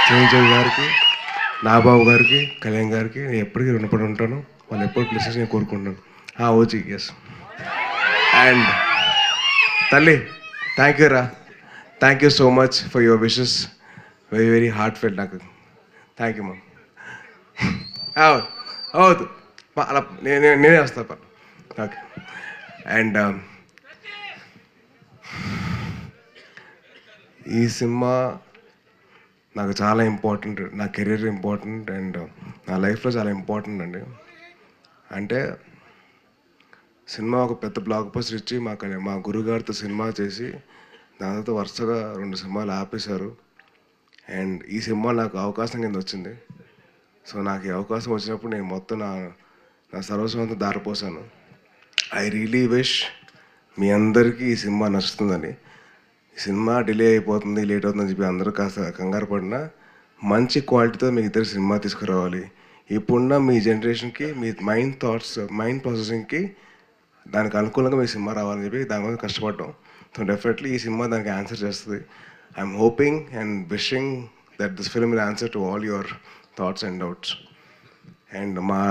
చిరంజీవి గారికి, నాగబాబు గారికి, కళ్యాణ్ గారికి నేను ఎప్పటికీ రుణపడి ఉంటాను. వాళ్ళు ఎప్పుడు బ్లెస్సింగ్స్ నేను కోరుకుంటున్నాను. OG S. అండ్ తల్లి, థ్యాంక్ యూ రా, thank you so much for your wishes. Very very heartfelt నాకు. Thank you mom. అవుదు అలా నేనే వస్తాను. ఓకే. అండ్ ఈ సినిమా నాకు చాలా ఇంపార్టెంట్, నా కెరీర్ ఇంపార్టెంట్ అండ్ నా లైఫ్లో చాలా ఇంపార్టెంట్ అండి. అంటే సినిమా ఒక పెద్ద బ్లాక్ బస్టర్ ఇచ్చి మా గురుగారితో సినిమా చేసి దాంతో వరుసగా 2 సినిమాలు ఆపేశారు. అండ్ ఈ సినిమా నాకు అవకాశం కింద వచ్చింది. సో నాకు ఈ అవకాశం వచ్చినప్పుడు నేను మొత్తం నా సర్వస్వంతో దారిపోసాను. ఐ రియలీ విష్ మీ అందరికీ ఈ సినిమా నచ్చుతుందని. ఈ సినిమా డిలే అయిపోతుంది, లేట్ అవుతుందని చెప్పి అందరూ కాస్త కంగారు పడినా మంచి క్వాలిటీతో మీకు ఇద్దరు సినిమా తీసుకురావాలి. ఇప్పుడున్న మీ జనరేషన్కి, మీ మైండ్ ప్రాసెసింగ్కి దానికి అనుకూలంగా మీ సినిమా రావాలని చెప్పి దాని మీద కష్టపడ్డాం. సో డెఫినెట్లీ ఈ సినిమా దానికి ఆన్సర్ చేస్తుంది. I'm hoping and wishing that this film will answer to all your thoughts and doubts. And మా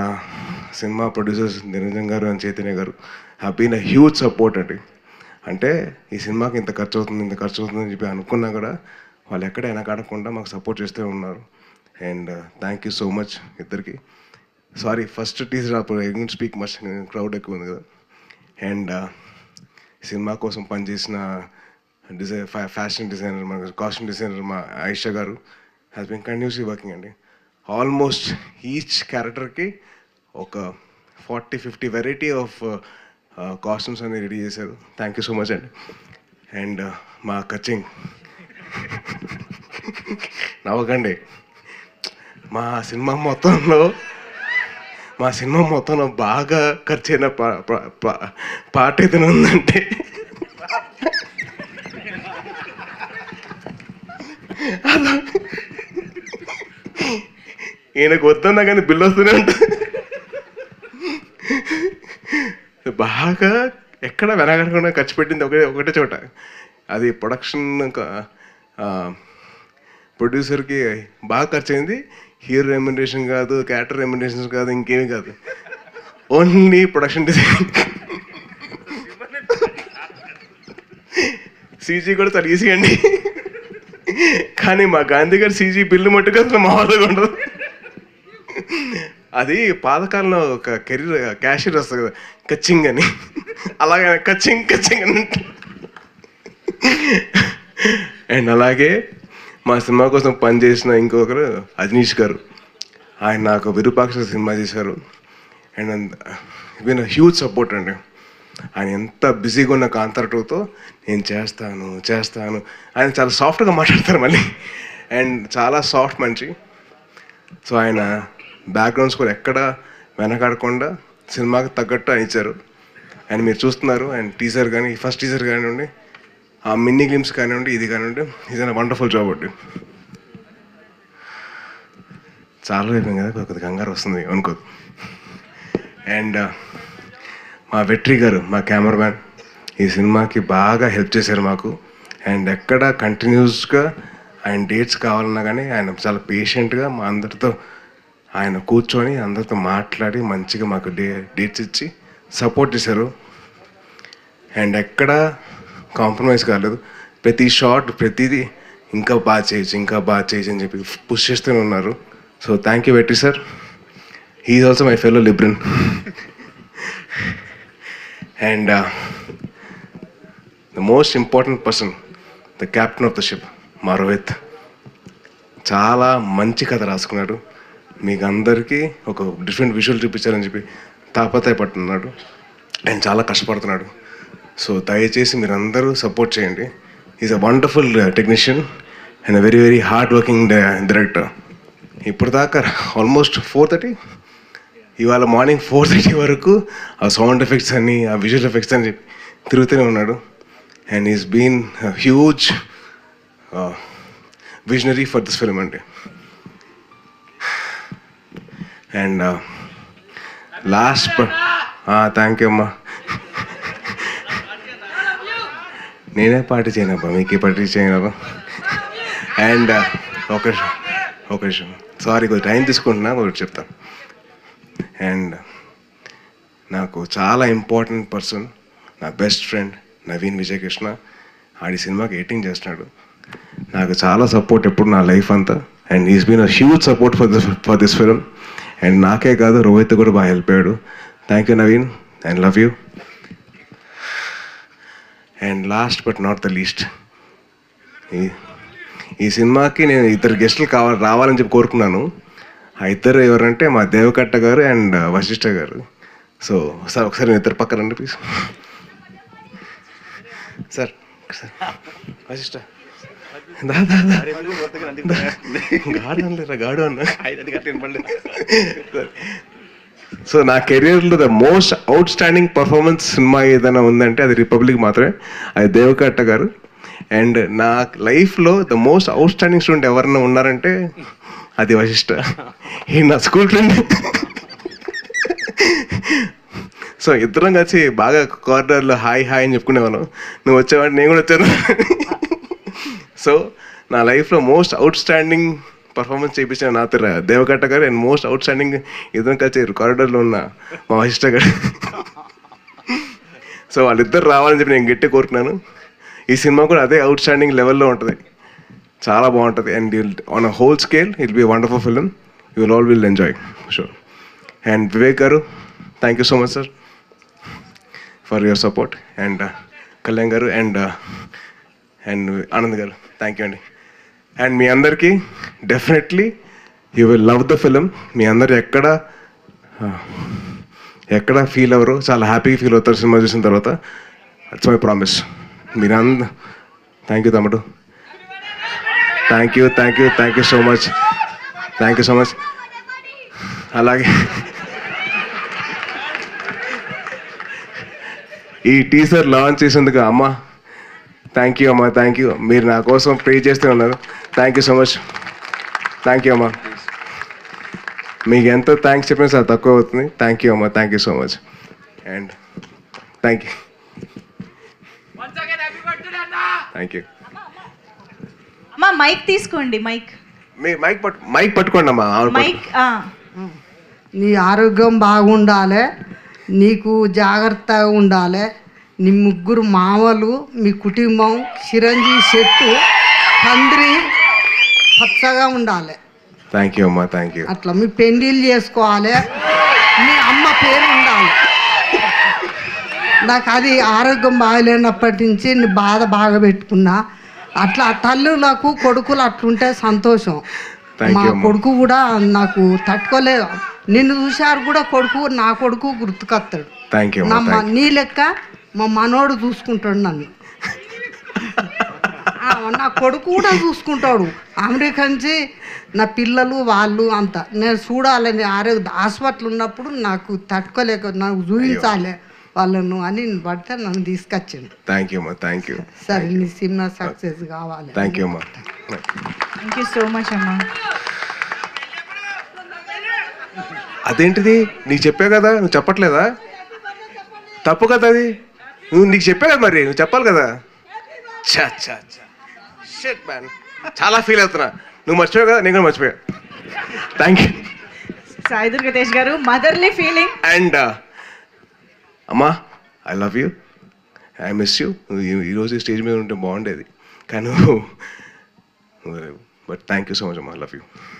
cinema producers Niranjan garu and Chaitanya garu have been a huge support అండి. అంటే ఈ సినిమాకి ఇంత ఖర్చు అవుతుంది అని చెప్పి అనుకున్నా కూడా వాళ్ళు ఎక్కడ వెనకాడకుండా మాకు సపోర్ట్ చేస్తూ ఉన్నారు. And thank you so much ఇద్దరికి. సారీ ఫస్ట్ టీజర్ అప్పుడు I don't speak much, crowd ఎక్కువ ఉంది కదా. అండ్ సినిమా కోసం పనిచేసిన ఫ్యాషన్ డిజైనర్, మన కాస్ట్యూమ్ డిజైనర్ మా ఆయిషా గారు హ్యాస్ బీన్ కంటిన్యూస్లీ వర్కింగ్ అండి. ఆల్మోస్ట్ ఈచ్ క్యారెక్టర్కి ఒక 40-50 వెరైటీ ఆఫ్ కాస్ట్యూమ్స్ అన్ని రెడీ చేశారు. థ్యాంక్ యూ సో మచ్ అండి. అండ్ మా కచింగ్ నవ్వకండి. మా సినిమా మొత్తంలో బాగా ఖర్చు అయిన పాట ఏదైనా ఉందంటే ఈయనకు వద్దన్నా కానీ బిల్లు వస్తూనే ఉంటుంది. బాగా ఎక్కడ వెనకడకుండా ఖర్చు పెట్టింది ఒకటే చోట. అది ప్రొడ్యూసర్కి బాగా ఖర్చు అయింది. హీరో రెమ్యునరేషన్ కాదు, క్యారెక్టర్ రెమ్యునరేషన్ కాదు, ఇంకేమీ కాదు, ఓన్లీ ప్రొడక్షన్ డిజైన్. సీజీ కూడా చాలా ఈజీ అండి. కానీ మా గాంధీ గారు సీజీ బిల్లు మట్టుకు అసలు మామూలుగా ఉండదు. అది పాతకాలంలో ఒక క్యాషియర్ వస్తుంది కదా, కచ్చింగ్ అని, అలాగే కచ్చింగ్ అని. అండ్ అలాగే మా సినిమా కోసం పనిచేసిన ఇంకొకరు అజనీష్ గారు, ఆయన నాకు విరూపాక్ష సినిమా చేశారు. అండ్ ఈవెన్ హ్యూజ్ సపోర్ట్ అండి. ఆయన ఎంత బిజీగా ఉన్న కాంతారటోతో నేను చేస్తాను ఆయన చాలా సాఫ్ట్గా మాట్లాడతారు మళ్ళీ. అండ్ చాలా సాఫ్ట్ మనిషి. సో ఆయన బ్యాక్గ్రౌండ్ స్కోర్ ఎక్కడ వెనకాడకుండా సినిమాకి తగ్గట్టు ఆయన ఇచ్చారు. అండ్ మీరు చూస్తున్నారు. అండ్ టీజర్ కానీ, ఫస్ట్ టీజర్ కానివ్వండి, ఆ మిన్నీ గ్లిమ్స్ కానివ్వండి, ఇది కానివ్వండి, ఇది వండర్ఫుల్ జాబ్ అండి. చాలా అయిపోయింది కదా, కొద్దిగా కంగారు వస్తుంది అనుకోదు. అండ్ మా వెట్రి గారు, మా కెమెరామ్యాన్, ఈ సినిమాకి బాగా హెల్ప్ చేశారు మాకు. అండ్ ఎక్కడ కంటిన్యూస్గా ఆయన డేట్స్ కావాలన్నా కానీ ఆయన చాలా పేషెంట్గా మా అందరితో ఆయన కూర్చొని అందరితో మాట్లాడి మంచిగా మాకు డేట్స్ ఇచ్చి సపోర్ట్ చేశారు. అండ్ ఎక్కడ కాంప్రమైజ్ కాలేదు. ప్రతి షాట్, ప్రతిదీ ఇంకా బాగా చేయొచ్చు అని చెప్పి పుష్ చేస్తూనే ఉన్నారు. So thank you Vetri sir. He is also my fellow Libran. And the most important person, the captain of the ship, మా రోహిత్. చాలా మంచి కథ రాసుకున్నాడు. మీకు అందరికీ ఒక డిఫరెంట్ విజువల్ చూపించాలని చెప్పి తాపత్రయపడుతున్నాడు అండ్ చాలా కష్టపడుతున్నాడు. సో దయచేసి మీరందరూ సపోర్ట్ చేయండి. Is a wonderful technician and a very very hard working director. ఇప్పుడు దాకా ఆల్మోస్ట్ 4:30, ఇవాళ మార్నింగ్ 4:30 వరకు ఆ సౌండ్ ఎఫెక్ట్స్ అని, ఆ విజువల్ ఎఫెక్ట్స్ అని చెప్పి తిరుగుతూనే ఉన్నాడు. And is been huge visionary for this film అండి. అండ్ లాస్ట్ థ్యాంక్ యూ అమ్మా. నేనే పార్టీ చేయనబ్బా, మీకు పార్టీ చేయనబ్బా. అండ్ ఒక విషయం, సారీ కొద్దిగా టైం తీసుకుంటున్నా, ఒకటి చెప్తాను. అండ్ నాకు చాలా ఇంపార్టెంట్ పర్సన్, నా బెస్ట్ ఫ్రెండ్ నవీన్ విజయకృష్ణ. ఆడి సినిమాకి ఎడిటింగ్ చేస్తున్నాడు. నాకు చాలా సపోర్ట్ ఎప్పుడు నా లైఫ్ అంతా. And is been a huge support for this film. And నాకే కాదు, రోహిత్ కూడా బాగా హెల్ప్ అయ్యాడు. Thank you Naveen, and love you. And last but not the least, ఈ సినిమాకి నేను ఇద్దరు గెస్టులు రావాలని చెప్పి కోరుకున్నాను. ఆ ఇద్దరు ఎవరంటే మా దేవకట్ట గారు అండ్ వశిష్ఠ గారు. సో సార్ ఒకసారి నేను ఇద్దరు పక్కన రండి ప్లీజ్. సార్ వశిష్ఠ గాడు అన్న. సో నా కెరియర్లో the most out standing performance cinema ఏదైనా ఉందంటే అది రిపబ్లిక్ మాత్రమే, అది దేవకట్ట గారు. అండ్ నా లైఫ్లో the most out standing student ఎవరైనా ఉన్నారంటే అది వశిష్ఠ. ఈ నా స్కూల్ ఫ్రెండ్. సో ఇద్దరం కలిసి బాగా కార్నర్లో హాయ్ హాయ్ అని చెప్పుకునేవాళ్ళం. నువ్వు వచ్చేవాడు, నేను కూడా వచ్చాను. సో నా లైఫ్లో మోస్ట్ అవుట్ స్టాండింగ్ పర్ఫార్మెన్స్ చేయించిన నా దేవకట్ట గారు, అండ్ మోస్ట్ అవుట్ స్టాండింగ్ ఇద్దరం కలిసి కారిడార్లో ఉన్న మా వశిష్ఠ గారు. సో వాళ్ళిద్దరు రావాలని చెప్పి నేను గట్టి కోరుకున్నాను. ఈ సినిమా కూడా అదే అవుట్ స్టాండింగ్ లెవెల్లో ఉంటుంది, చాలా బాగుంటుంది. And on a whole scale it be wonderful film, you will all will enjoy sure. And Vivek garu, thank you so much sir for your support. And Kalyan garu and Anand garu, thank you అండి. And మీ అందరికీ definitely you will love the film. మీ అందరు ఎక్కడ feel అవ్వరు, చాలా హ్యాపీగా feel అవుతారు సినిమా చూసిన తర్వాత. It's my promise. మీరందరూ థ్యాంక్ యూ తమ్ముడు, థ్యాంక్ యూ సో మచ్. అలాగే ఈ టీజర్ లాంచ్ చేసేందుకు అమ్మ, థ్యాంక్ యూ అమ్మా, థ్యాంక్ యూ. మీరు నా కోసం ప్రే చేస్తూ ఉన్నారు. Thank you so much, thank you అమ్మా. మీకు ఎంత థ్యాంక్స్ చెప్పినా సార్ తక్కువ అవుతుంది. థ్యాంక్ యూ అమ్మా, thank you so much. And thank you. అమ్మా మైక్ తీసుకోండి. మైక్ పట్టుకోండి అమ్మా. నీ ఆరోగ్యం బాగుండాలి, నీకు జాగ్రత్తగా ఉండాలి. నీ ముగ్గురు మామలు, మీ కుటుంబం చిరంజీవి చెట్టు తండ్రి పచ్చగా ఉండాలి. థ్యాంక్ యూ అమ్మా, థ్యాంక్ యూ. అట్లా మీ పెళ్ళిళ్ళు చేసుకోవాలి, మీ అమ్మ పేరు ఉండాలి. నాకు అది ఆరోగ్యం బాగలేనప్పటి నుంచి నీ బాధ బాగా పెట్టుకున్నా. అట్లా తల్లులకు కొడుకులు అట్లుంటే సంతోషం. మా కొడుకు కూడా నాకు తట్టుకోలేదు. నిన్ను చూశారు కూడా కొడుకు, నా కొడుకు గుర్తుకొస్తాడు. నీ లెక్క మా మనోడు చూసుకుంటాడు నన్ను. నా కొడుకు కూడా చూసుకుంటాడు. అమెరికా నుంచి నా పిల్లలు వాళ్ళు అంతా నేను చూడాలని హాస్పిటల్ ఉన్నప్పుడు నాకు తట్టుకోలేక నాకు చూపించాలి వాళ్ళను అని పడితే నన్ను తీసుకొచ్చాను. థ్యాంక్ యూ అమ్మా, థ్యాంక్ యూ. సరే నీ సినిమా సక్సెస్ కావాలి. థ్యాంక్ యూ అమ్మా, థ్యాంక్ యూ సో మచ్ అమ్మా. అదేంటిది నీకు చెప్పా కదా, నువ్వు చెప్పట్లేదా? తప్పు కదా అది. నీకు చెప్పా కదా, మరి నువ్వు చెప్పాలి కదా. షిట్ మ్యాన్, చాలా ఫీల్ అవుతున్నా. నువ్వు మర్చిపోయావు కదా, నేను కూడా మర్చిపోయా. థ్యాంక్ యూ సాయి దుర్గా తేజ్ గారు. Motherly feeling. అండ్ అమ్మా, I love you, I miss you. ఈరోజు స్టేజ్ మీద ఉంటే బాగుండేది కానీ but thank you so much అమ్మా, ఐ లవ్ యూ.